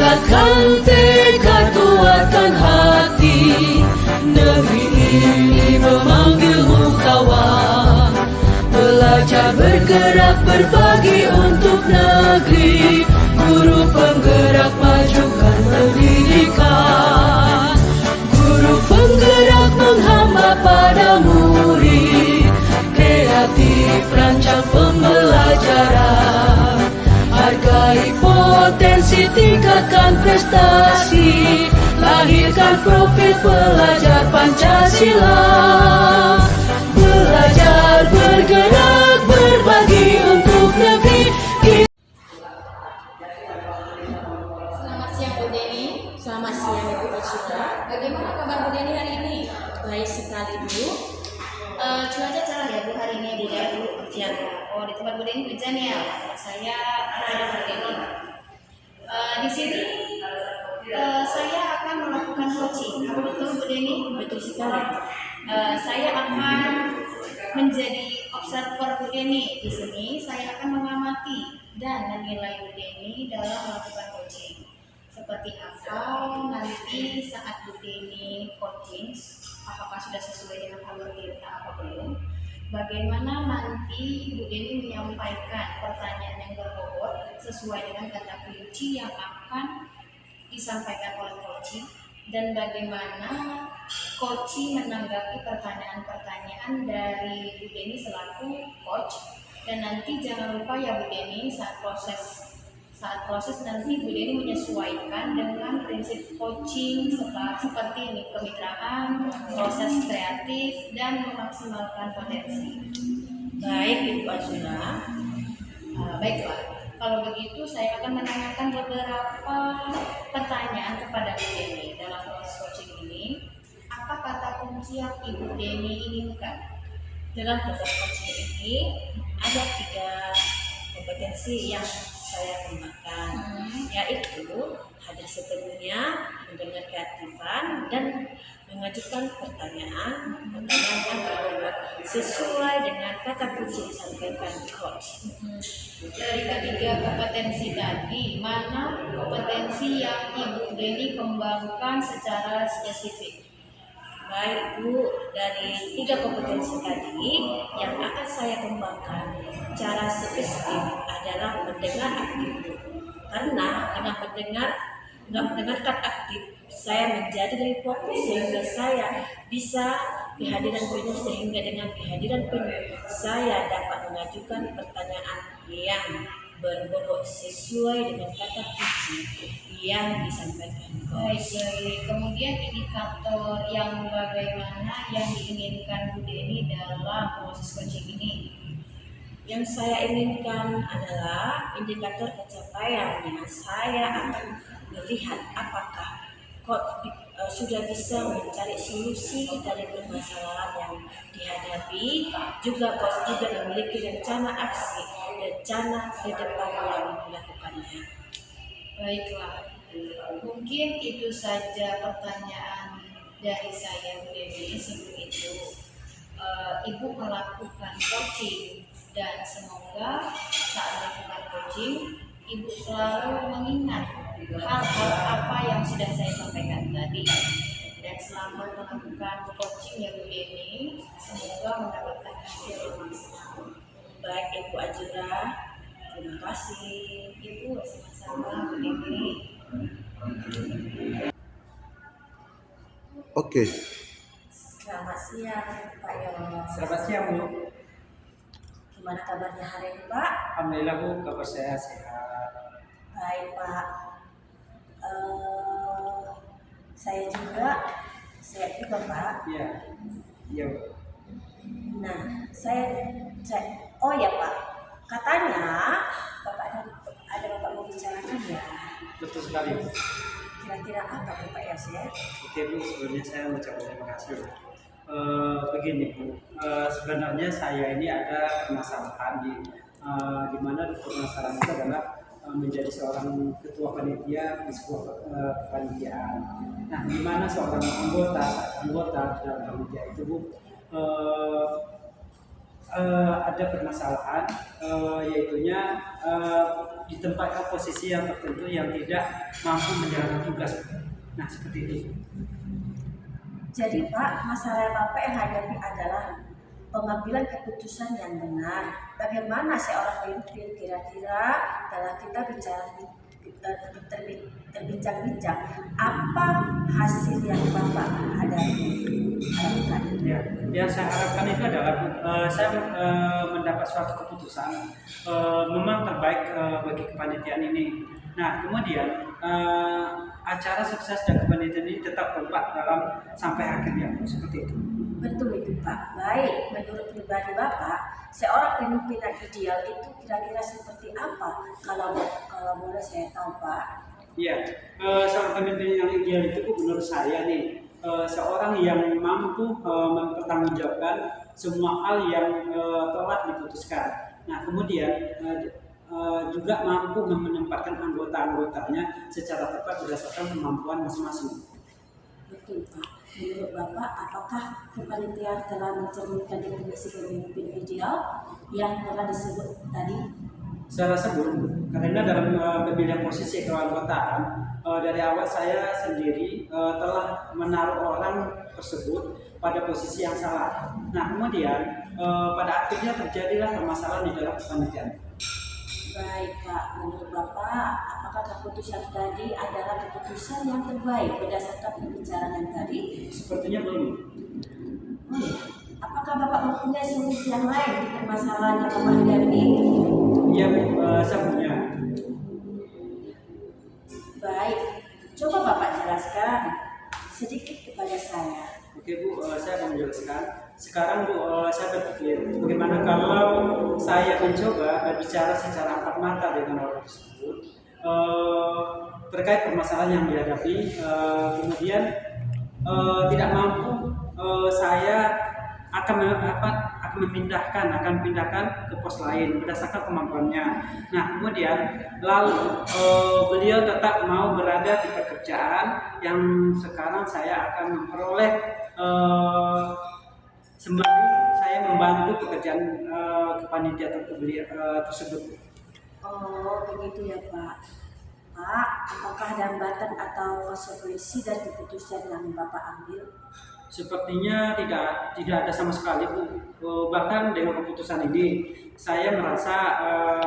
Tingkatkan tekad, kuatkan hati. Negeri ini memanggilmu kawan. Belajar bergerak berbagi untuk negeri. Guru penggerak majukan pendidikan. Guru penggerak menghamba pada murid. Kreatif rancang pembelajaran. Hargai potensi, tingkatkan prestasi. Lahirkan profil pelajar Pancasila. Belajar, bergerak, berbagi untuk negeri. Selamat siang Bu Deni. Selamat siang Ibu Ashura. Bagaimana kabar Bu Deni hari ini? Baik sekali Bu. Cuaca cerah ya Bu hari ini di daerah Bu? Ya. Oh, di tempat Bu Deni hujan ya? Kalau saya ada Bu Deni. Di sini saya akan melakukan coaching. Apa betul Bu Deni? Betul sekali. Saya akan menjadi observer Bu Deni. Di sini saya akan mengamati dan menilai Bu Deni dalam melakukan coaching. Seperti apa nanti saat Bu Deni coaching, apakah sudah sesuai dengan alur kita apa belum? Bagaimana nanti Bu Deni menyampaikan pertanyaan yang berbobot sesuai dengan kata kunci yang akan disampaikan oleh coaching, dan bagaimana coaching menanggapi pertanyaan-pertanyaan dari Bu Deni selaku coach. Dan nanti jangan lupa ya Bu Deni, saat proses nanti Bu Deni menyesuaikan dengan prinsip coaching seperti ini: kemitraan, proses kreatif, dan memaksimalkan potensi. Baik Ibu Ashura. Baiklah, kalau begitu saya akan menanyakan beberapa pertanyaan kepada Bu Deni dalam proses coaching ini. Apa kata kunci yang Ibu Deni inginkan? Dalam proses coaching ini ada 3 kompetensi yang saya kembangkan, yaitu hadir sepenuhnya, mendengar keaktifan, dan mengajukan pertanyaan yang berbobot sesuai dengan kata kunci disampaikan coach. Dari ketiga kompetensi tadi, mana kompetensi yang Ibu Deni kembangkan secara spesifik? Baik Bu, dari 3 kompetensi tadi yang akan saya kembangkan cara spesifik adalah mendengar aktif Bu. Karena dengan mendengarkan aktif, saya menjadi lebih fokus sehingga saya bisa kehadiran penuh, sehingga dengan kehadiran penuh saya dapat mengajukan pertanyaan yang berbobot sesuai dengan kata kunci yang disampaikan. Baik. Kemudian indikator yang bagaimana yang diinginkan Bu Deni dalam proses coaching ini? Yang saya inginkan adalah indikator pencapaiannya. Saya akan melihat apakah coach sudah bisa mencari solusi dari permasalahan yang dihadapi. Juga coach juga memiliki rencana aksi, rencana ke depan yang dilakukannya. Baiklah, mungkin itu saja pertanyaan dari saya Bu Deni. Sebelum itu Ibu melakukan coaching, dan semoga saat melakukan coaching Ibu selalu mengingat hal-hal apa yang sudah saya sampaikan tadi. Dan selama melakukan coaching ya Bu Deni, semoga mendapatkan hasil yang maksimal. Baik Ibu Ashura, terima kasih. Ibu sama-sama Bu Deni. Oke. Selamat siang Pak Yos. Selamat siang Bu. Gimana kabarnya hari ini Pak? Alhamdulillah Bu, kabar saya sehat. Baik Pak. Saya juga sehat juga Pak. Iya, iya Bu. Nah, oh ya Pak, katanya Bapak ada Bapak mau bicarakan ya. Betul sekali Bu. Kira-kira apa tuh Pak Yos ya? Oke Bu, sebelumnya saya mengucapkan terima kasih Bu. Begini Bu, sebenarnya saya ini ada permasalahan di mana permasalahan itu adalah menjadi seorang ketua panitia di sebuah kepanitiaan. Nah, di mana seorang anggota dalam panitia itu Bu, ada permasalahan, yaitunya ditempatkan posisi yang tertentu yang tidak mampu menjalankan tugas. Nah, seperti itu. Jadi Pak, masalah yang Bapak yang hadapi adalah pengambilan keputusan yang benar. Bagaimana seorang pemimpin kira-kira dalam kita terbincang-bincang, apa hasil yang Bapak harapkan? Ya, yang saya harapkan itu adalah saya mendapat suatu keputusan memang terbaik bagi kepanitiaan ini. Nah, kemudian acara sukses dan kepanitiaan ini tetap kompak dalam sampai akhirnya, seperti itu. Betul itu Pak. Baik, menurut pribadi Bapak, seorang pemimpin yang ideal itu kira-kira seperti apa? Kalau boleh saya tahu Pak. Iya, seorang pemimpin yang ideal itu menurut saya nih seorang yang mampu mempertanggungjawabkan semua hal yang telah diputuskan. Nah, kemudian juga mampu menempatkan anggota-anggotanya secara tepat berdasarkan kemampuan masing-masing. Betul Pak. Menurut Bapak, apakah kepanitiaan telah mencerminkan definisi pemimpin ideal yang telah disebut tadi? Saya rasa belum, karena dalam pemilihan posisi keanggotaan dari awal saya sendiri telah menaruh orang tersebut pada posisi yang salah. Nah, kemudian pada akhirnya terjadilah permasalahan di dalam kepanitiaan. Baik Pak, menurut Bapak, apakah keputusan tadi adalah keputusan yang terbaik berdasarkan pembicaraan yang tadi? Sepertinya belum. Oh ya, apakah Bapak mempunyai solusi yang lain di permasalahan yang Bapak hadapi? Iya, saya punya. Baik, coba Bapak jelaskan sedikit kepada saya. Oke Bu, saya akan menjelaskan. Sekarang Bu, saya berpikir bagaimana kalau saya mencoba berbicara secara empat mata dengan orang tersebut terkait permasalahan yang dihadapi, kemudian tidak mampu, saya akan pindahkan ke pos lain berdasarkan kemampuannya. Nah, kemudian lalu beliau tetap mau berada di pekerjaan yang sekarang saya akan memperoleh sembari saya membantu pekerjaan kepanitiaan tersebut. Oh, begitu ya Pak. Pak, apakah ada hambatan atau konsekuensi dari keputusan yang Bapak ambil? Sepertinya tidak ada sama sekali Bu. Bahkan dengan keputusan ini saya merasa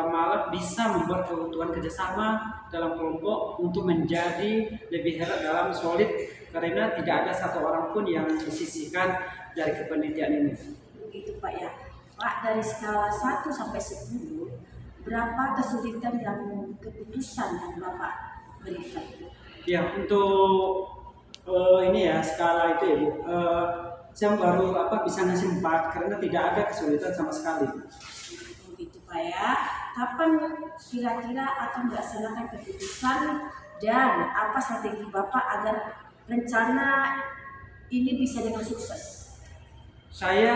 malah bisa membuat keutuhan kerjasama dalam kelompok untuk menjadi lebih hebat dalam solid, karena tidak ada satu orang pun yang disisihkan dari kepanitiaan ini. Begitu Pak ya. Pak, dari skala 1 sampai 10, berapa kesulitan yang keputusan yang Bapak berikan? Ya, untuk ini ya skala itu ya Bu, saya baru bisa ngasih 4 karena tidak ada kesulitan sama sekali. Begitu Pak ya. Kapan kira-kira akan melaksanakan keputusan dan apa strategi Bapak agar rencana ini bisa dengan sukses? Saya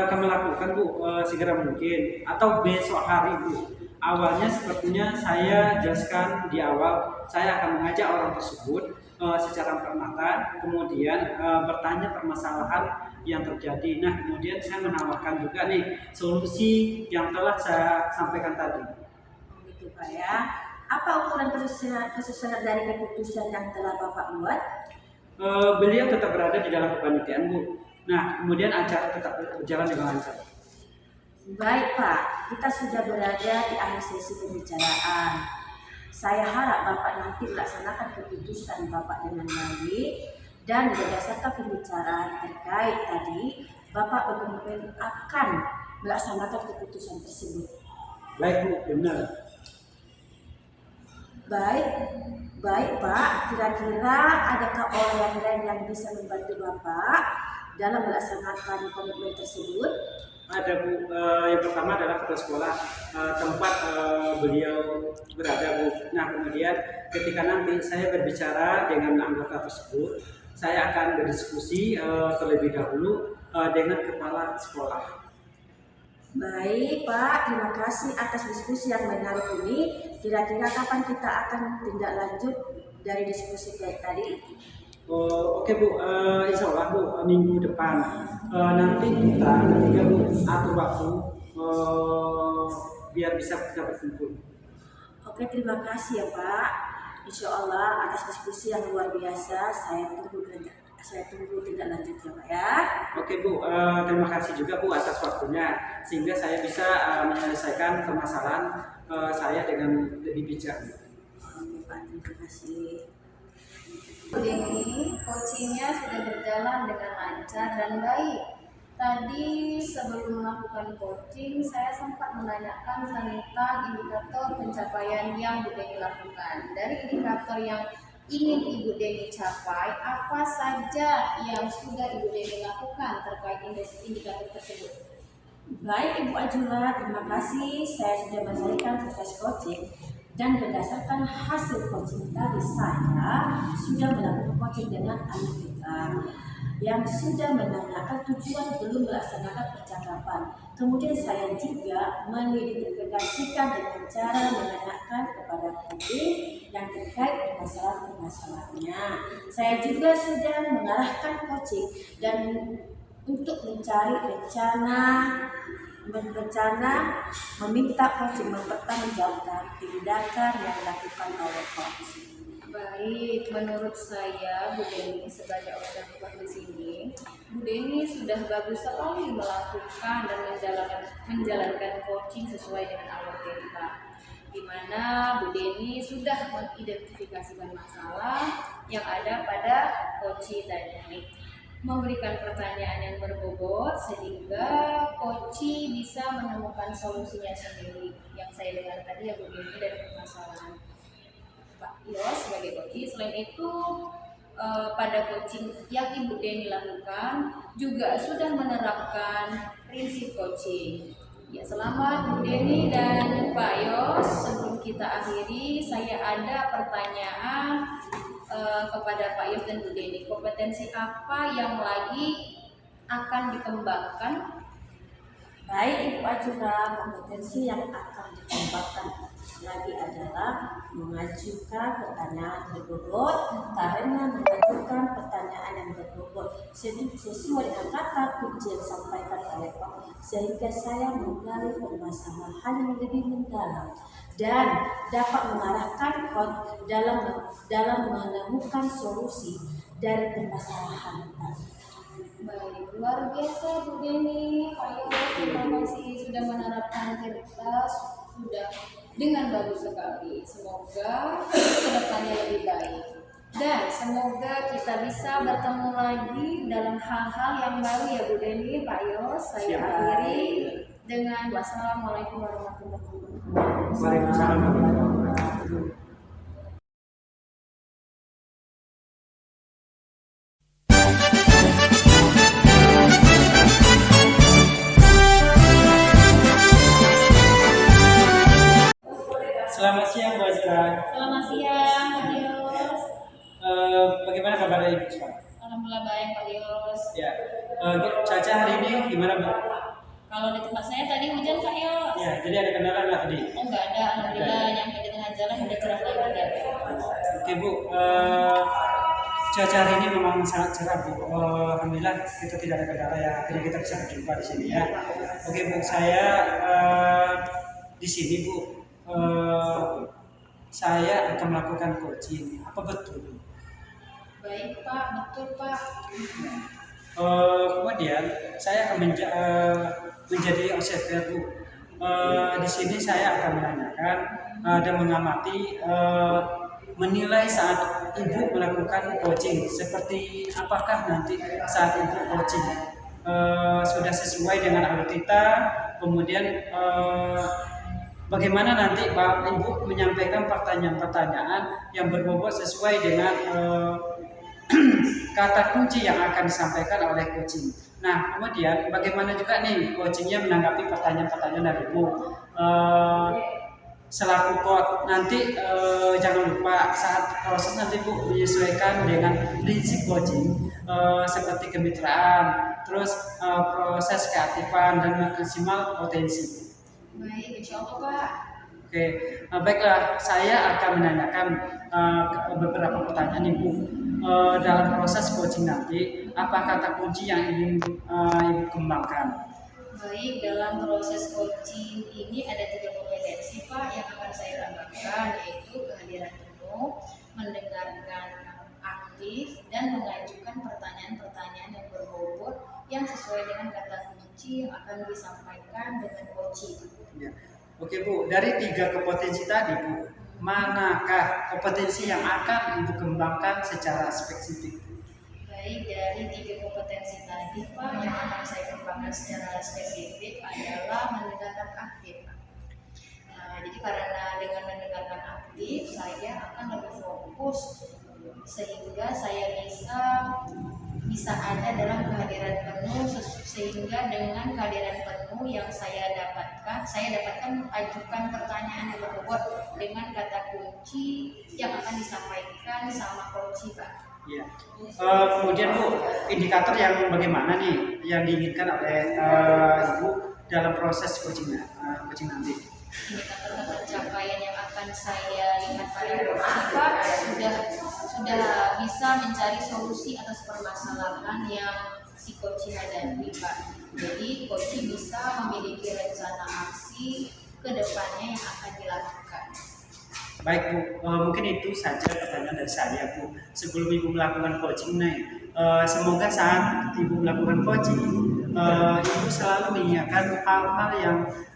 akan melakukan Bu segera mungkin atau besok hari Bu. Awalnya sepertinya saya jelaskan di awal, saya akan mengajak orang tersebut secara empat mata, kemudian bertanya permasalahan yang terjadi. Nah, kemudian saya menawarkan juga nih solusi yang telah saya sampaikan tadi. Begitu Pak ya. Apa ukuran kesuksesan dari keputusan yang telah Bapak buat? Beliau tetap berada di dalam kepanitiaan Bu. Nah, kemudian acara tetap berjalan dengan lancar. Baik Pak, kita sudah berada di akhir sesi pembicaraan. Saya harap Bapak nanti melaksanakan keputusan Bapak dengan baik dan berdasarkan pembicaraan terkait tadi, Bapak betul-betul akan melaksanakan keputusan tersebut. Baik Bu, benar. Baik Pak, kira-kira adakah orang yang lain yang bisa membantu Bapak dalam melaksanakan komitmen tersebut? Ada Bu, yang pertama adalah kepala sekolah tempat beliau berada Bu. Nah, kemudian ketika nanti saya berbicara dengan anggota tersebut, saya akan berdiskusi terlebih dahulu dengan kepala sekolah. Baik Pak, terima kasih atas diskusi yang menarik ini. Kira-kira kapan kita akan tindak lanjut dari diskusi kayak tadi? Oke Bu, insya Allah Bu, minggu depan nanti kita ketika Bu atur waktu biar bisa kita berkumpul. Oke, terima kasih ya Pak. Insya Allah atas diskusi yang luar biasa, saya tunggu tindak lanjut ya Pak ya. Oke Bu, terima kasih juga Bu atas waktunya sehingga saya bisa menyelesaikan permasalahan saya dengan lebih bijak. Oke Pak, terima kasih. Ini coachingnya sudah berjalan dengan lancar dan baik. Tadi sebelum melakukan coaching, saya sempat menanyakan tentang indikator pencapaian yang Bu Deni lakukan. Dari indikator yang ingin Ibu Deni capai, apa saja yang sudah Ibu Deni lakukan terkait indikator tersebut? Baik Ibu Ajula, terima kasih. Saya sudah menyelesaikan proses coaching dan berdasarkan hasil coaching tadi saya sudah melakukan coaching dengan anak kita yang sudah menanyakan tujuan belum melaksanakan percakapan. Kemudian saya juga mengidentifikasikan dengan cara menanyakan kepada publik yang terkait permasalahan-permasalahannya. Saya juga sudah mengarahkan coaching dan untuk mencari berencana meminta coaching mempertanggungjawabkan tindakan yang dilakukan oleh coaching. Baik, menurut saya Bu Deni sebagai observer di sini, Bu Deni sudah bagus sekali melakukan dan menjalankan coaching sesuai dengan alur kita, di mana Bu Deni sudah mengidentifikasikan masalah yang ada pada coaching tadi, memberikan pertanyaan yang berbobot sehingga coaching bisa menemukan solusinya sendiri. Yang saya dengar tadi ya Bu Deni dari permasalahan Pak Yos sebagai coaching. Selain itu pada coaching yang Ibu Deni lakukan juga sudah menerapkan prinsip coaching. Ya, selamat Bu Deni dan Pak Yos. Sebelum kita akhiri, saya ada pertanyaan kepada Pak Yos dan Bu Deni. Kompetensi apa yang lagi akan dikembangkan? Baik Ibu Ajura, kompetensi yang akan dikembangkan lagi adalah mengajukan pertanyaan berbobot, karena mengajukan pertanyaan yang berbobot sesuai dengan kata kunci yang disampaikan oleh Pak, sehingga saya menggali permasalahan yang lebih mendalam dan dapat mengarahkan dalam menemukan solusi dari permasalahan tadi. Baik, luar biasa Bu Deni, Pak Yos, terima kasih sudah menerapkan kita sudah dengan bagus sekali. Semoga kedepannya lebih baik dan semoga kita bisa bertemu lagi dalam hal-hal yang baru ya Bu Deni, Pak Yos. Saya akhiri dengan wassalamualaikum warahmatullahi wabarakatuh. Waalaikumsalam warahmatullahi wabarakatuh. Selamat siang Bu Azra. Selamat siang Pak Yos. Bagaimana kabar Ibu sekarang? Alhamdulillah baik Pak Yos. Ya, cuaca hari ini gimana Bu? Kalau di tempat saya tadi hujan Pak Yos. Ya, jadi ada kendala nggak tadi? Oh nggak ada, alhamdulillah nyampe di tengah jalan udah cerah lagi ya. Oke Bu, cuaca hari ini memang sangat cerah Bu. Alhamdulillah kita tidak ada kendala ya, akhirnya kita bisa berjumpa di sini ya. Oke Bu, saya di sini Bu, saya akan melakukan coaching. Apa betul Bu? Baik Pak, betul Pak. Kemudian saya akan menjadi observer Bu. Di sini saya akan menanyakan dan mengamati, menilai saat Ibu melakukan coaching. Seperti apakah nanti saat Ibu coaching sudah sesuai dengan alur kita, kemudian bagaimana nanti Pak Ibu menyampaikan pertanyaan-pertanyaan yang berbobot sesuai dengan kata kunci yang akan disampaikan oleh coaching. Nah, kemudian bagaimana juga nih coachingnya menanggapi pertanyaan-pertanyaan dari Ibu. Selaku coach nanti jangan lupa saat proses nanti Bu menyesuaikan dengan prinsip coaching seperti kemitraan, terus proses keaktifan dan maksimal potensi. Baik, insya Allah Pak. Oke, baiklah, saya akan menanyakan beberapa pertanyaan Ibu. Dalam proses coaching nanti, apa kata kunci yang ingin Ibu kembangkan? Baik, dalam proses coaching ini ada 3 kompetensi kompetensi Pak yang akan saya tambahkan, yaitu kehadiran penuh, mendengarkan aktif, dan mengajukan pertanyaan-pertanyaan yang berbobot yang sesuai dengan kata kunci yang akan disampaikan dengan coaching. Ya. Oke Bu, dari 3 kompetensi tadi Bu, manakah kompetensi yang akan Ibu kembangkan secara spesifik? Baik, dari 3 kompetensi tadi Pak yang akan saya kembangkan secara spesifik adalah mendengarkan aktif. Nah, jadi karena dengan mendengarkan aktif saya akan lebih fokus sehingga saya bisa ada dalam kehadiran penuh, sehingga dengan kehadiran penuh yang saya dapatkan ajukan pertanyaan yang berbobot dengan kata kunci yang akan disampaikan sama coach Pak. Ya. Kemudian Bu, indikator yang bagaimana nih yang diinginkan oleh Ibu dalam proses coaching nanti? Indikator pencapaian yang akan saya lihat pada coach Pak sudah bisa mencari solusi atas permasalahan yang si coach hadapi Pak. Jadi coach bisa memiliki rencana aksi ke depannya yang akan dilakukan. Baik Bu, mungkin itu saja pertanyaan dari saya Bu. Sebelum Ibu melakukan coaching nih, semoga saat Ibu melakukan coaching, Ibu selalu mengingatkan hal-hal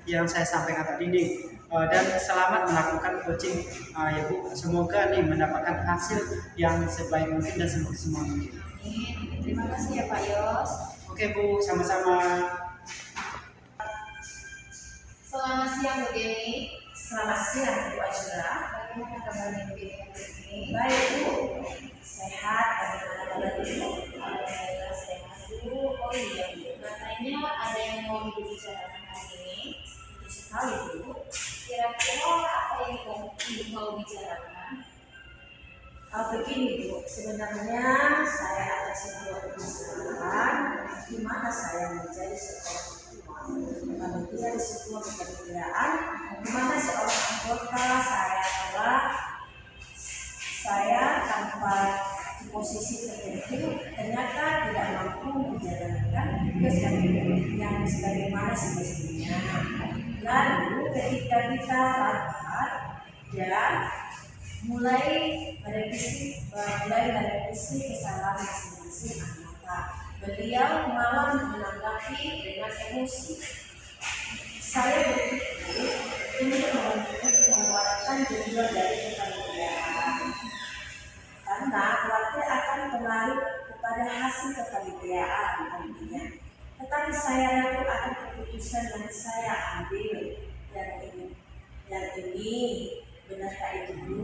yang saya sampaikan tadi nih. Dan selamat melakukan coaching ya Bu. Semoga nih mendapatkan hasil yang sebaik mungkin dan semaksimal mungkin. Amin. Terima kasih ya Pak Yos. Oke Bu, sama-sama. Selamat siang Bu Deni. Selamat siang Bu Azura. Bagaimana kabarnya Bu Deni hari ini? Baik Bu, sehat. Bagaimana kabar Ibu? Alhamdulillah sehat Bu. Oh iya Bu, katanya ada yang mau Ibu bicarakan hari ini. Sekali Bu. Kira-kira apa yang Ibu mau bicarakan? Begini Bu, sebenarnya saya ada sebuah permasalahan di mana saya menjadi seorang panitia di sebuah kepanitiaan di mana seorang anggota saya tanpa di posisi tertentu ternyata tidak mampu menjalankan tugas yang sebagaimana semestinya. Lalu ketika kita rapat dan mulai merevisi kesalahan masing-masing anggota, beliau malah menanggapi dengan emosi. Saya berpikir ini mengeluarkan judul dari kepanitiaan karena khawatir akan pengaruh kepada hasil kepanitiaan nantinya. Tetapi saya ragu akan keputusan yang saya ambil yang ini benarkah itu Bu?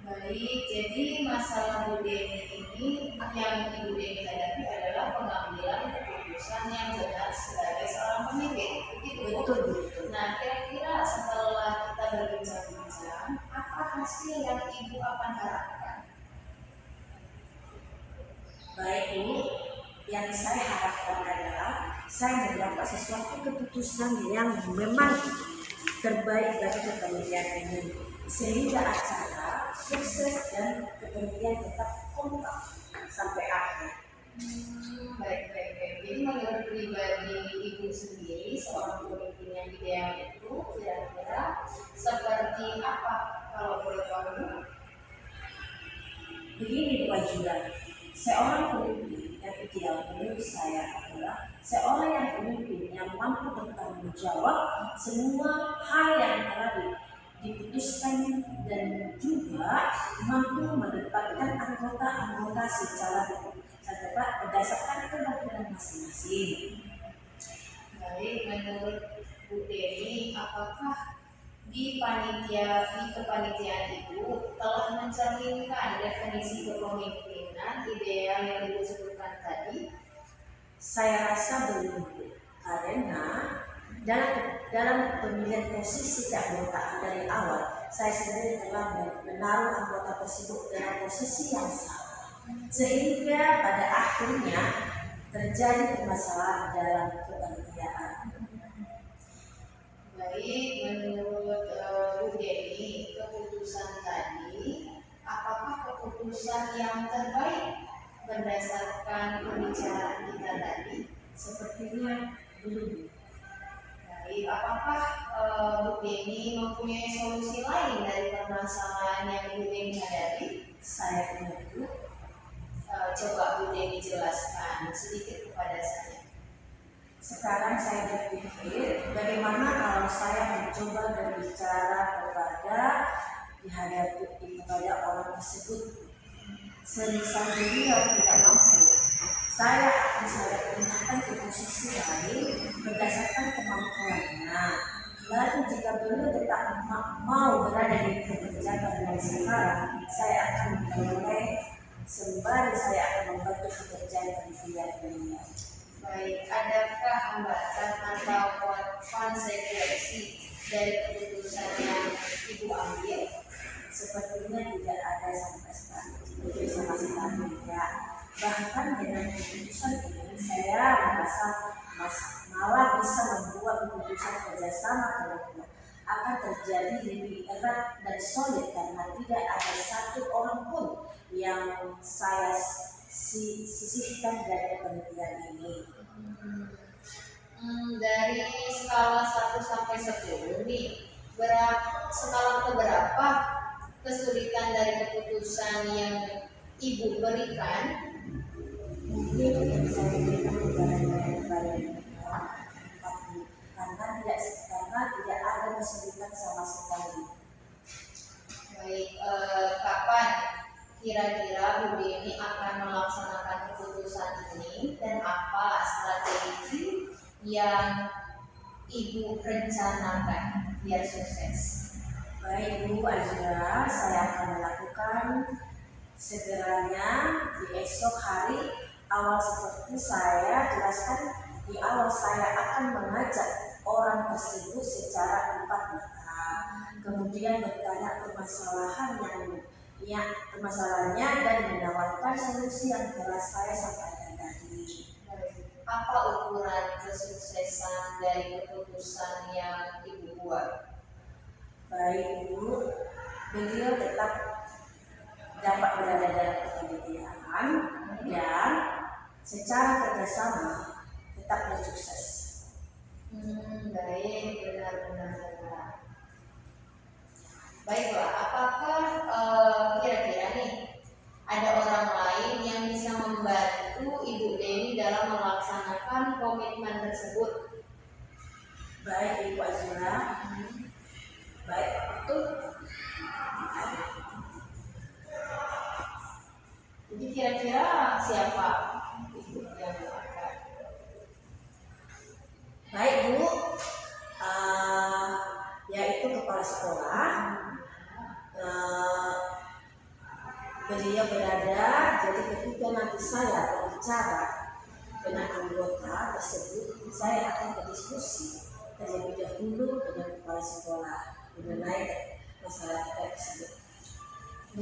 Baik, jadi masalah Bu Deni ini yang Ibu Deni hadapi adalah pengambilan keputusan yang jelas sebagai seorang pemimpin. Betul. Nah, kira-kira setelah kita berbincang-bincang, apa hasil yang Ibu akan harapkan? Baik Bu, yang saya harapkan adalah saya mendapat sesuatu keputusan yang memang terbaik bagi kepanitiaan ini, sehingga acara sukses dan kepanitiaan tetap kompak sampai akhir. Baik. Jadi menurut pribadi Ibu sendiri, seorang pemimpin yang ideal itu kira-kira seperti apa kalau boleh tahu? Begini Bu Azura, seorang pemimpin yang ideal menurut saya adalah seorang pemimpin yang mampu bertanggung jawab semua hal yang telah diputuskan dan juga mampu menempatkan anggota-anggota secara tepat berdasarkan kemampuan masing-masing. Baik, menurut Bu Deni, apakah di kepanitiaan Ibu telah mencerminkan definisi kepemimpinan ideal yang Ibu sebutkan tadi? Saya rasa belum, karena dalam pemilihan posisi keanggotaan dari awal, saya sendiri telah menaruh anggota tersebut dalam posisi yang salah, sehingga pada akhirnya terjadi permasalahan dalam kepanitiaan. Baik, menurut Bu Deni, keputusan tadi, apakah keputusan yang terbaik berdasarkan pembicaraan kita tadi? Sepertinya belum. Baik, apakah Bu Deni mempunyai solusi lain dari permasalahan yang Bu Deni hadapi? Saya punya Bu. Coba Bu Deni jelaskan sedikit kepada saya. Sekarang saya berpikir bagaimana kalau saya mencoba berbicara kepada orang tersebut. Semisal beliau tidak mampu, saya pindahkan ke posisi lain berdasarkan kemampuannya. Lalu jika beliau tetap mau berada di pekerjaan yang sekarang, saya akan memulai sembari saya akan membantu pekerjaan beliau. Baik, adakah hambatan atau konsekuensi dari keputusan yang Ibu ambil? Sepertinya tidak ada sampai sekarang, sama sekali tidak. Bahkan dengan keputusan ini saya merasa malah bisa membuat keputusan kerjasama kelompok akan terjadi lebih erat dan solid karena tidak ada satu orang pun yang saya sisihkan dari penelitian ini. Dari skala 1 sampai 10 nih, skala keberapa kesulitan dari keputusan yang Ibu berikan? Mungkin yang saya berikan kepada karena tidak ada kesulitan sama sekali. Baik, kapan kira-kira Bu Deni akan melaksanakan keputusan ini dan apa strategi yang Ibu rencanakan biar sukses? Baik Bu Azra, saya akan melakukan segeranya di esok hari. Awal seperti saya jelaskan di awal, saya akan mengajak orang tersebut secara empat mata, kemudian bertanya permasalahannya dan menawarkan solusi yang telah saya sampaikan tadi. Apa ukuran kesuksesan dari keputusan yang Ibu buat? Baik Bu, beliau tetap dapat berada dalam penelitian dan secara kerjasama tetap bersukses. Baik, benar-benar. Baiklah, apakah kira-kira nih ada orang lain yang bisa membantu Ibu Deni dalam melaksanakan komitmen tersebut? Baik Ibu Azura, baik itu. Jadi kira-kira siapa Ibu yang akan? Baik Bu, yaitu kepala sekolah. Beliau berada, jadi ketika nanti saya berbicara dengan anggota tersebut, saya akan berdiskusi terlebih dahulu dengan kepala sekolah mengenai masalah tersebut.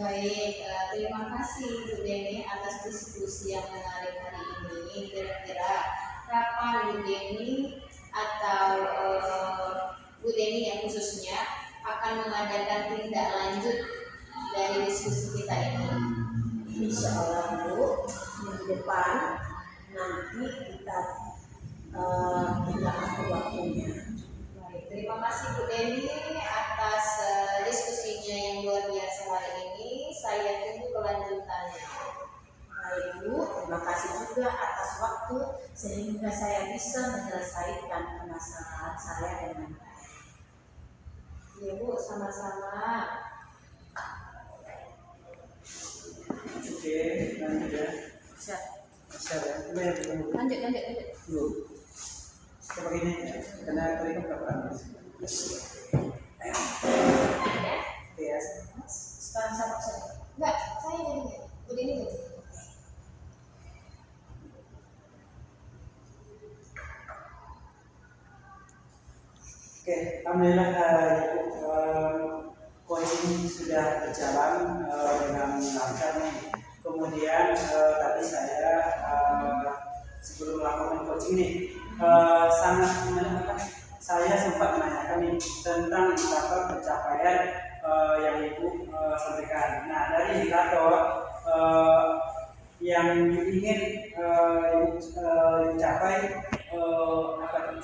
Baik, terima kasih Bu Deni atas diskusi yang menarik hari ini. Kira-kira kapan Bu Deni atau Bu Deni yang khususnya akan mengadakan tindak lanjut dari diskusi kita ini? Insya Allah Bu, minggu depan nanti kita tidak atur waktunya. Baik, terima kasih Bu Deni atas diskusinya yang luar biasa hari ini. Saya tunggu kelanjutannya. Baik Bu, terima kasih juga atas waktu sehingga saya bisa menyelesaikan permasalahan saya dengan baik. Ya Bu, sama-sama. Oke, lanjut ya. Siap. Siap ya. Lanjut. Dulu. Coba gini ya, karena tadi kan berapa? Ya. Sekarang saya paksa. Enggak, saya jadinya. Bu Deni jadi. Oke, alhamdulillah Ibu, coaching sudah berjalan dengan lancar nih. Kemudian tadi saya sebelum melakukan coaching ini saya sempat menanyakan nih tentang indikator pencapaian yang Ibu sampaikan. Nah, dari indikator yang ingin dicapai apa itu?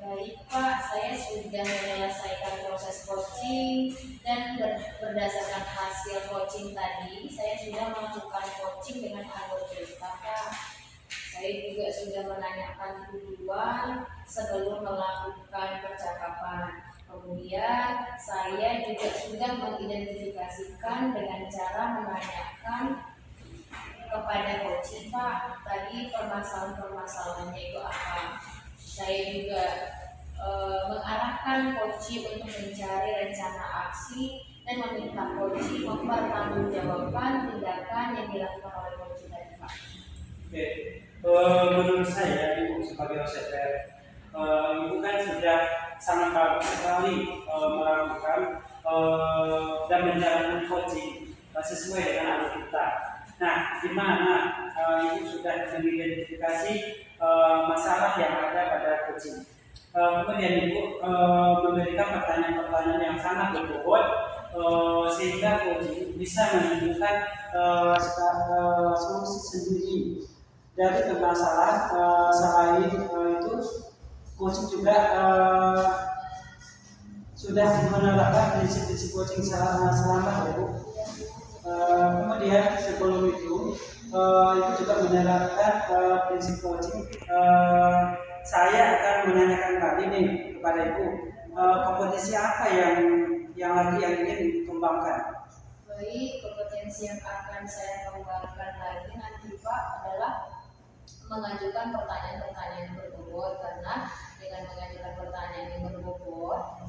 Baik, Pak, saya sudah menyelesaikan proses coaching dan berdasarkan hasil coaching tadi, saya sudah melakukan coaching dengan anggota kita, Pak. Saya juga sudah menanyakan tujuan sebelum melakukan percakapan. Kemudian saya juga sudah mengidentifikasikan dengan cara menanyakan kepada coaching, Pak, tadi permasalahan-permasalahannya itu apa. Saya juga mengarahkan coaching untuk mencari rencana aksi dan meminta coaching mempertanggungjawabkan tindakan yang dilakukan oleh coaching tadi, Pak. Oke, menurut saya Ibu sebagai OSPR, Ibu kan sudah sangat bagus sekali melakukan dan menjalankan coaching sesuai dengan alur kita. Nah, di mana Ibu sudah mengidentifikasi masalah yang ada pada coaching. Kemudian Ibu memberikan pertanyaan-pertanyaan yang sangat berbobot sehingga coaching bisa menemukan solusi sendiri dari masalah. Selain itu, coaching juga sudah menerapkan prinsip-prinsip coaching selama Bu. Kemudian sebelum itu juga menerapkan prinsip coaching. Saya akan menanyakan lagi nih kepada Ibu, kompetensi apa yang ingin dikembangkan? Baik, kompetensi yang akan saya kembangkan lagi nanti, Pak, adalah mengajukan pertanyaan-pertanyaan yang berbobot, karena dengan mengajukan pertanyaan yang berbobot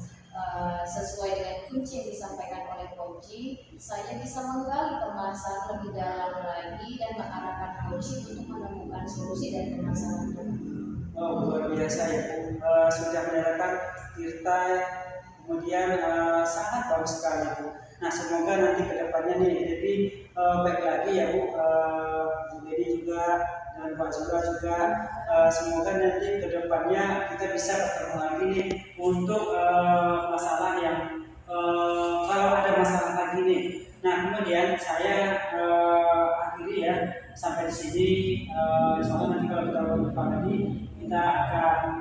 sesuai dengan kunci yang disampaikan oleh coaching, saya bisa menggali permasalahan lebih dalam lagi dan mengarahkan coaching untuk menemukan solusi dari permasalahan itu. Oh, luar biasa ya Bu. Sudah menerapkan Tirta, kemudian sangat bagus sekali Bu. Nah, semoga nanti ke depannya nih jadi baik lagi ya Bu. Bu Dedi juga dan Pak Zura juga, semoga nanti ke depannya kita bisa bertemu lagi nih untuk masalah yang kalau ada masalah lagi nih. Nah, kemudian saya akhiri ya sampai di sini. Soalnya nanti kalau kita berjumpa lagi kita akan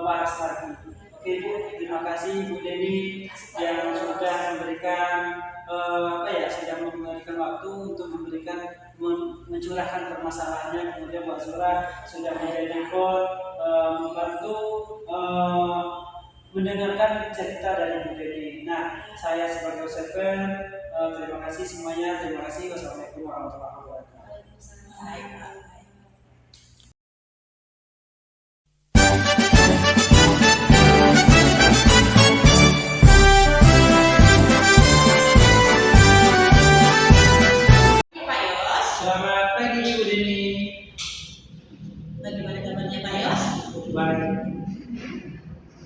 bahas lagi. Oke Bu, terima kasih Bu Dedi yang sudah memberikan sudah memberikan waktu untuk mencurahkan permasalahannya. Kemudian Pak Zura sudah menjadi membantu mendengarkan cerita dari Bu Dedi. Nah, saya sebagai OSPR terima kasih semuanya. Terima kasih. Wassalamualaikum warahmatullahi wabarakatuh. Selamat pagi Bu Dedi. Bagaimana kabarnya Pak Yos? Baik.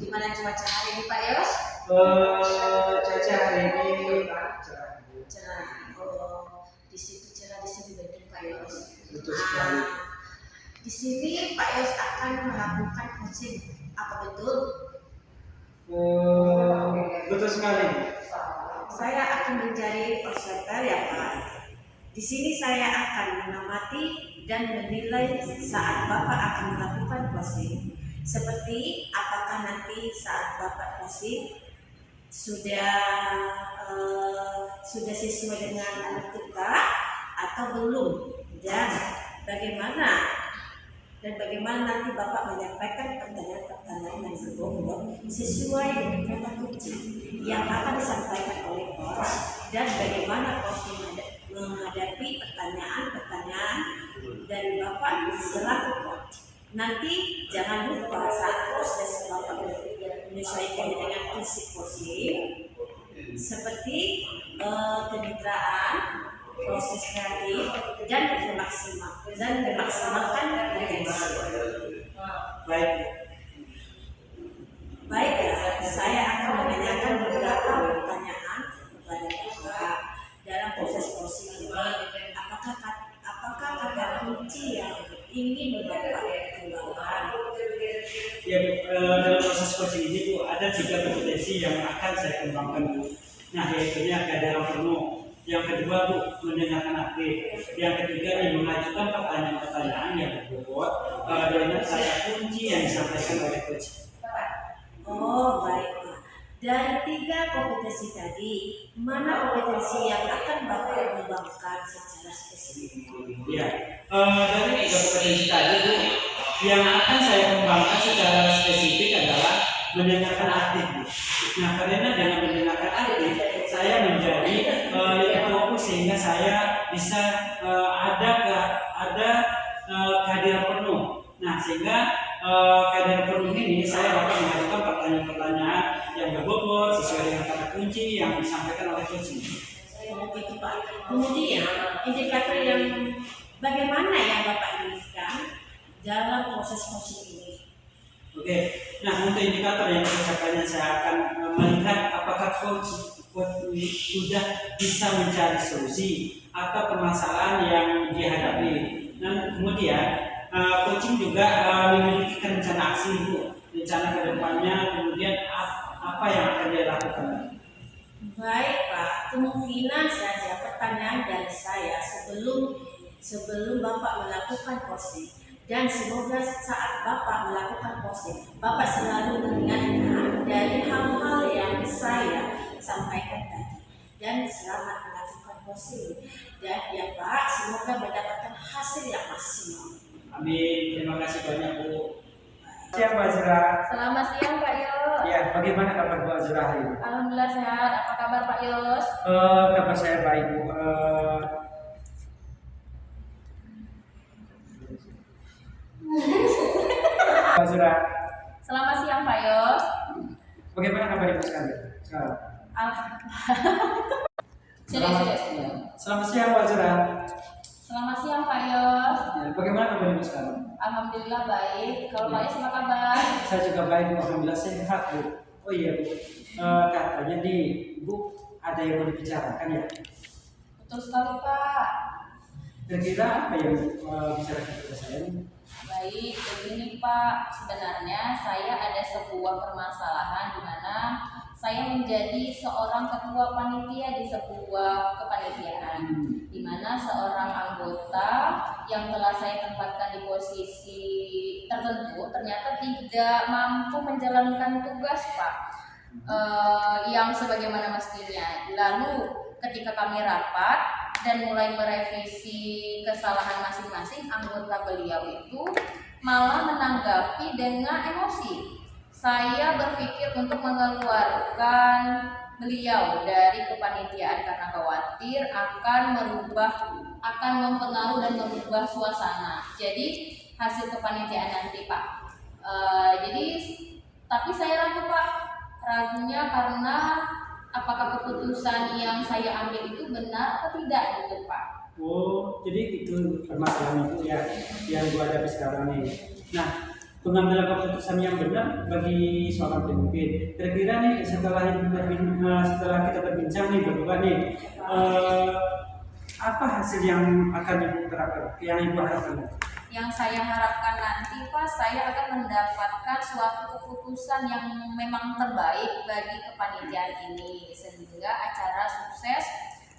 Gimana cuaca hari ini Pak Yos? Cuaca hari ini Cerah. Oh, di situ cerah, di sini betul Pak Yos. betul sekali. Di sini Pak Yos akan melakukan coaching. Apa betul? Betul sekali. Saya akan menjadi observer ya Pak. Di sini saya akan mengamati dan menilai saat Bapak akan melakukan coaching. Seperti apakah nanti saat Bapak coaching sudah sesuai dengan anak kita atau belum, dan bagaimana nanti Bapak menyampaikan pertanyaan-pertanyaan yang berbobot sesuai dengan kata kunci yang akan disampaikan oleh coach, dan bagaimana coach menghadapi pertanyaan-pertanyaan dari Bapak selaku coach. Nanti jangan lupa saat proses Bapak menyesuaikan dengan prinsip coaching seperti kemitraan, proses kreatif, dan memaksimalkan potensi. Baik ya, saya akan menanyakan beberapa pertanyaan kepada Bapak dalam proses coaching ini. Apakah kata kunci yang ingin Bapak kembangkan? Ya, dalam proses coaching ini Bu, ada 3 kompetensi yang akan saya kembangkan Bu. Nah, yaitu keadaan penuh. Yang kedua Bu, mendengarkan aktif. Yang ketiga mengajukan pertanyaan-pertanyaan yang berbobot dengan kata kunci yang disampaikan oleh coach. Oh, baik Pak. Dari 3 kompetensi tadi, mana kompetensi yang akan Bapak kembangkan secara spesifik? Ya, dari 3 kompetensi tadi Bu, yang akan saya kembangkan secara spesifik adalah mendengarkan aktif Bu. Nah, karena dengan mendengarkan aktif, saya menjadi lebih fokus sehingga saya bisa ada kehadiran penuh. Nah, sehingga kehadiran penuh ini saya dapat mengajukan pertanyaan-pertanyaan yang berbobot sesuai dengan kata kunci yang disampaikan oleh coaching. Oh, gitu Pak. Kemudian, indikator yang bagaimana yang Bapak inginkan dalam proses coaching ini? Oke, nah untuk indikator yang kebijakannya saya akan melihat apakah coach sudah bisa mencari solusi atau permasalahan yang dihadapi. Dan kemudian coaching juga memiliki rencana aksi Bu, rencana kedepannya, kemudian apa yang akan dia lakukan. Baik Pak, kemungkinan saja pertanyaan dari saya sebelum Bapak melakukan coaching, dan semoga saat Bapak melakukan coaching, Bapak selalu mengingatkan dari hal-hal yang saya sampaikan tadi. Dan selamat melakukan coaching. Dan ya Pak, semoga mendapatkan hasil yang maksimal. Amin, terima kasih banyak Bu. Siap Bu Azra. Selamat siang Pak Yos. Ya, bagaimana kabar Bu Azra hari ini? Alhamdulillah sehat. Apa kabar Pak Yos? Kabar saya baik Bu. Bu Azra, Selamat siang Pak Yos. bagaimana kabar Ibu sekarang? Serius. Selamat siang Bu Azra. Selamat siang Pak Yos. Ya, bagaimana kabar Ibu sekarang? Alhamdulillah baik. Kalau Pak Yos apa kabar? Saya juga baik Bu, alhamdulillah sehat Bu. Oh iya Bu, katanya nih Bu ada yang mau dibicarakan ya? Betul sekali Pak. Kira-kira apa yang bicarakan kepada saya? Baik, begini Pak. Sebenarnya saya ada sebuah permasalahan di mana saya menjadi seorang ketua panitia di sebuah kepanitiaan, di mana seorang anggota yang telah saya tempatkan di posisi tertentu ternyata tidak mampu menjalankan tugas Pak, yang sebagaimana mestinya. Lalu ketika kami rapat dan mulai merevisi kesalahan masing-masing, anggota beliau itu malah menanggapi dengan emosi. Saya berpikir untuk mengeluarkan beliau dari kepanitiaan karena khawatir akan mempengaruhi dan merubah suasana. Jadi hasil kepanitiaan nanti Pak. Tapi saya ragu Pak, ragunya karena apakah keputusan yang saya ambil itu benar atau tidak gitu Pak. Oh, jadi itu permasalahan itu ya yang gua hadapi sekarang nih. Nah, pengambilan keputusan yang benar bagi seorang pemimpin. Kira-kira nih setelah kita berbincang nih berdua nih, apa hasil yang akan ibu terapkan, yang ibu harapkan? Yang saya harapkan nanti Pak, saya akan mendapatkan suatu keputusan yang memang terbaik bagi kepanitiaan ini sehingga acara sukses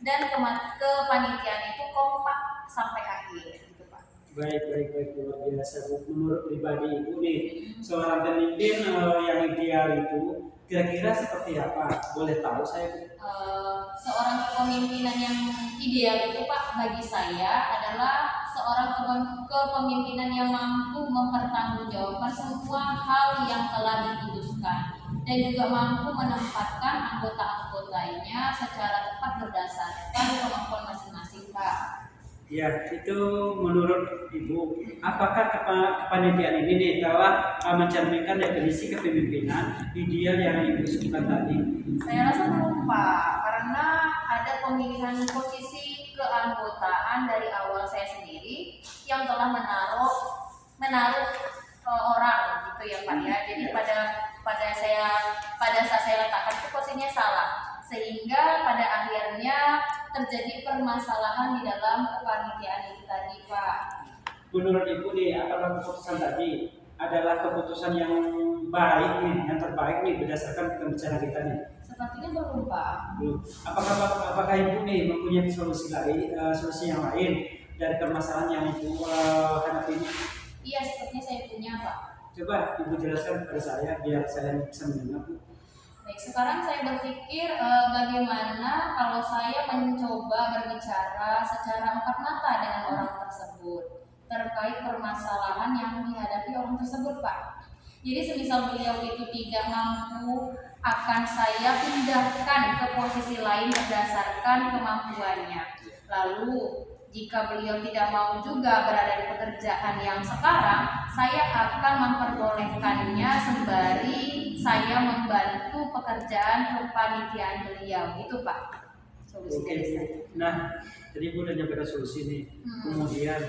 dan kepanitiaan itu kompak sampai akhir gitu Pak. Baik, luar biasa Bu. Menurut pribadi ibu nih, seorang pemimpin yang ideal itu kira-kira seperti apa? Boleh tahu saya Bu? Seorang kepemimpinan yang ideal itu Pak bagi saya adalah seorang kepemimpinan yang mampu mempertanggungjawabkan semua hal yang telah diputuskan dan juga mampu menempatkan anggota-anggotanya secara tepat berdasarkan kemampuan masing-masing Pak. Ya, itu menurut Ibu, apakah kepanitiaan ini nih telah mencerminkan definisi kepemimpinan ideal yang Ibu sebutkan tadi? Saya rasa belum Pak, karena ada pemilihan posisi keanggotaan dari awal saya sendiri yang telah menaruh orang gitu ya Pak ya. Jadi pada saat saya letakkan itu posisinya salah, sehingga pada akhirnya terjadi permasalahan di dalam kepanitiaan itu tadi Pak. Menurut Ibu nih, apakah keputusan tadi adalah keputusan yang baik nih, yang terbaik nih berdasarkan pembicaraan kita nih? Sepertinya belum Pak. Belum. Apakah Ibu nih mempunyai solusi yang lain dari permasalahan yang Ibu hadapi ini? Iya, sepertinya saya punya Pak. Coba Ibu jelaskan kepada saya biar saya bisa mendengar, Bu. Baik, sekarang saya berpikir bagaimana kalau saya mencoba berbicara secara empat mata dengan orang tersebut terkait permasalahan yang dihadapi orang tersebut, Pak. Jadi semisal beliau itu tidak mampu, akan saya pindahkan ke posisi lain berdasarkan kemampuannya. Lalu jika beliau tidak mau juga berada di pekerjaan yang sekarang, saya akan memperbolehkannya sembari saya membantu pekerjaan kepanitiaan beliau. Itu Pak solusi Oke, dari Bu. saya. Nah, jadi Bu udah nyampe ke solusi nih. Kemudian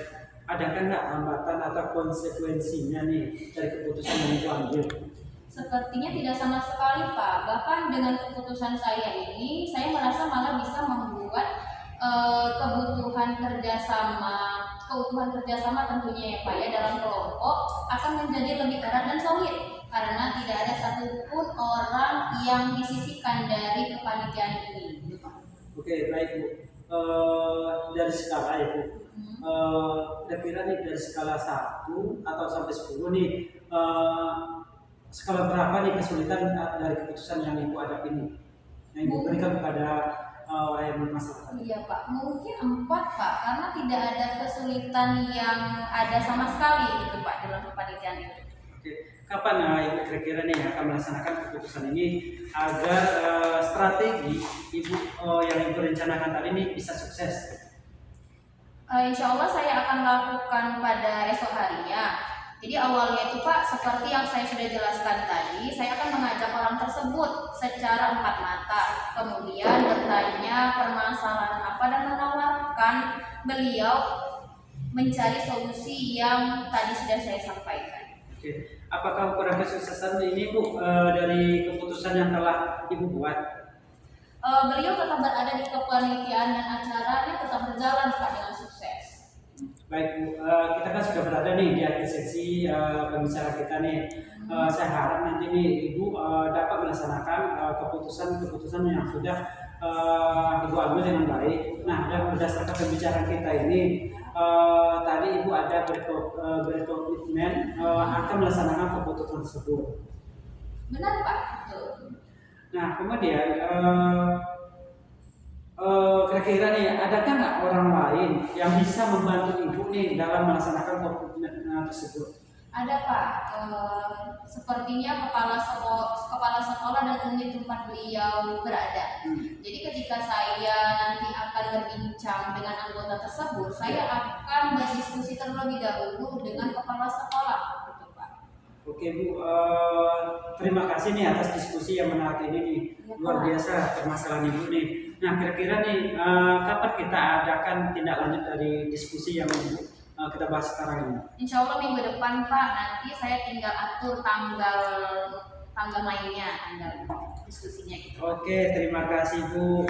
adakah nggak hambatan atau konsekuensinya nih dari keputusan yang Ibu ambil? Sepertinya tidak sama sekali Pak. Bahkan dengan keputusan saya ini, saya merasa malah bisa membuat keutuhan kerjasama tentunya ya Pak ya dalam kelompok akan menjadi lebih erat dan solid karena tidak ada satupun orang yang disisihkan dari kepanitiaan ini. Gitu, Pak. Oke, baik Bu. Dari skala ya Bu. Kira-kira nih dari skala 1 atau sampai 10 nih, skala berapa nih kesulitan dari keputusan yang Ibu hadapi ini? Yang Ibu berikan kepada yang bermasalah. Iya Pak, mungkin 4 Pak, karena tidak ada kesulitan yang ada sama sekali gitu Pak dalam kepanitiaan itu. Oke, kapan Ibu kira-kira nih akan melaksanakan keputusan ini agar strategi Ibu yang Ibu rencanakan tadi ini bisa sukses? Insya Allah saya akan lakukan pada esok harinya. Jadi awalnya itu Pak, seperti yang saya sudah jelaskan tadi, saya akan mengajak orang tersebut secara empat mata, kemudian bertanya permasalahan apa dan menawarkan beliau mencari solusi yang tadi sudah saya sampaikan. Oke, apakah ukuran kesuksesan ini Bu dari keputusan yang telah Ibu buat? Beliau tetap berada di kepanitiaan dan acaranya tetap berjalan Pak dengan sukses. Baik Bu, kita kan sudah berada nih di akhir sesi pembicaraan kita nih. Saya harap nanti nih Ibu dapat melaksanakan keputusan-keputusan yang sudah Ibu ambil dengan baik. Nah, dan berdasarkan pembicaraan kita ini, tadi Ibu ada berkomitmen akan melaksanakan keputusan tersebut. Benar Pak? Betul. Nah, kemudian kira-kira nih, adakah nggak orang lain yang bisa membantu Ibu nih dalam melaksanakan komitmen tersebut? Ada Pak, sepertinya kepala sekolah dan unit tempat beliau berada. Jadi ketika saya nanti akan berbincang dengan anggota tersebut, saya akan berdiskusi terlebih dahulu dengan kepala sekolah. Gitu, Pak. Oke Bu, terima kasih nih atas diskusi yang menarik ini nih. Luar biasa permasalahan Ibu nih. Nah, kira-kira nih kapan kita adakan tindak lanjut dari diskusi yang kita bahas sekarang ini? Insya Allah minggu depan Pak, nanti saya tinggal atur tanggal mainnya, tanggal diskusinya gitu. Oke, terima kasih Bu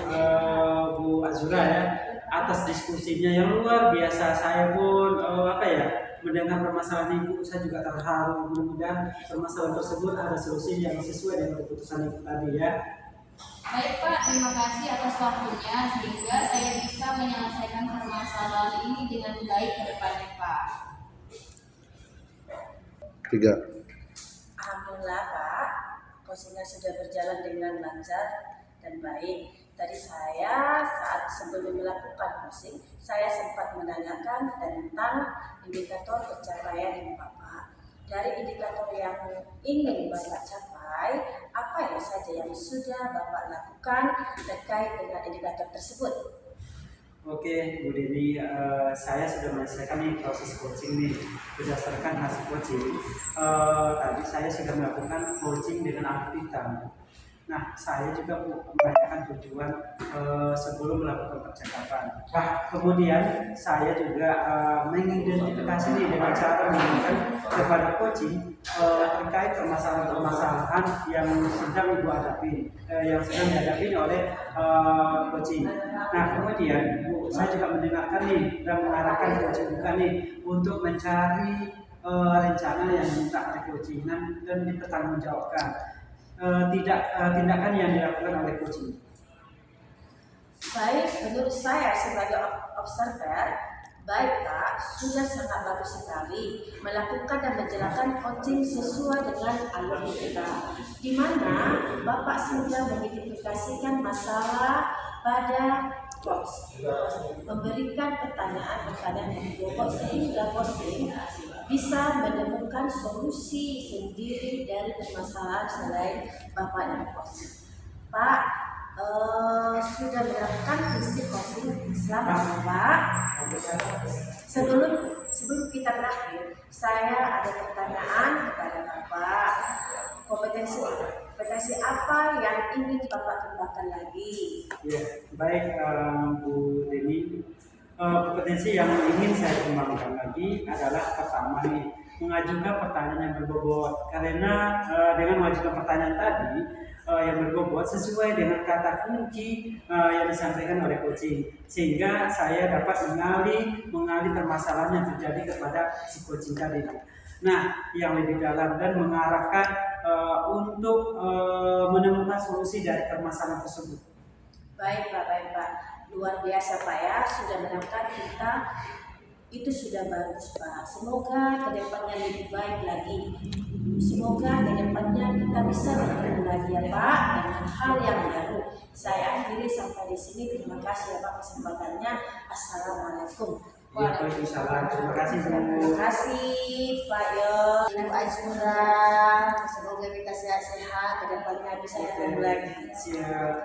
Azura ya atas diskusinya yang luar biasa. Saya pun mendengar permasalahan Ibu, saya juga terharu. Mudah-mudahan permasalahan tersebut ada solusi yang sesuai dengan keputusan Ibu tadi ya. Baik Pak, terima kasih atas waktunya sehingga saya bisa menyelesaikan permasalahan ini dengan baik ke depannya Pak. 3. Alhamdulillah Pak, coachingnya sudah berjalan dengan lancar dan baik. Tadi saya saat sebelum melakukan coaching, saya sempat menanyakan tentang indikator pencapaian Bapak. Dari indikator yang ingin Bapak capai, apa ya saja yang sudah Bapak lakukan terkait dengan indikator tersebut? Oke, Bu Dini, saya sudah menyelesaikan nih proses coaching nih berdasarkan hasil coaching. Tadi saya sudah melakukan coaching dengan algoritma. Nah, saya juga menanyakan tujuan sebelum melakukan percakapan. Nah, kemudian saya juga mengidentifikasi nih dengan cara memberikan kepada coaching terkait permasalahan-permasalahan yang sedang Ibu hadapi, yang sedang dihadapi oleh coaching. Nah, kemudian Bu, saya juga mendengarkan nih dan mengarahkan coaching bukan nih untuk mencari rencana yang diminta oleh coaching dan dipertanggungjawabkan. Tindakan yang dilakukan oleh coaching. Baik, menurut saya sebagai observer, Baik Pak, sudah sangat bagus sekali melakukan dan menjalankan coaching sesuai dengan alur kita, di mana Bapak sudah mengidentifikasikan masalah pada coach, memberikan pertanyaan-pertanyaan yang berbobot sehingga coaching bisa menemukan solusi sendiri dari permasalahan selain Bapak dan coach. Pak, sudah menerapkan prinsip coaching selama Pak. Sebelum kita berakhir, saya ada pertanyaan kepada Bapak. Kompetensi apa yang ingin Bapak kembangkan lagi? Ya, baik Bu Deni. Kompetensi yang ingin saya kembangkan lagi adalah pertama nih, mengajukan pertanyaan yang berbobot. Karena dengan mengajukan pertanyaan tadi yang berbobot sesuai dengan kata kunci yang disampaikan oleh coaching, sehingga saya dapat mengali permasalahan yang terjadi kepada si coaching tadi. Nah, yang lebih dalam dan mengarahkan untuk menemukan solusi dari permasalahan tersebut. Baik Pak, luar biasa Pak ya, sudah menemukan kita itu sudah bagus Pak. Semoga kedepannya lebih baik lagi. Semoga kedepannya kita bisa bertemu lagi ya Pak dengan hal yang baru. Saya akhiri sampai di sini. Terima kasih ya Pak kesempatannya. Assalamualaikum. Waalaikumsalam. Terima kasih Bu. Terima kasih Pak Yo, Ibu Azura. Semoga kita sehat-sehat, kedepannya bisa bertemu lagi. Siap.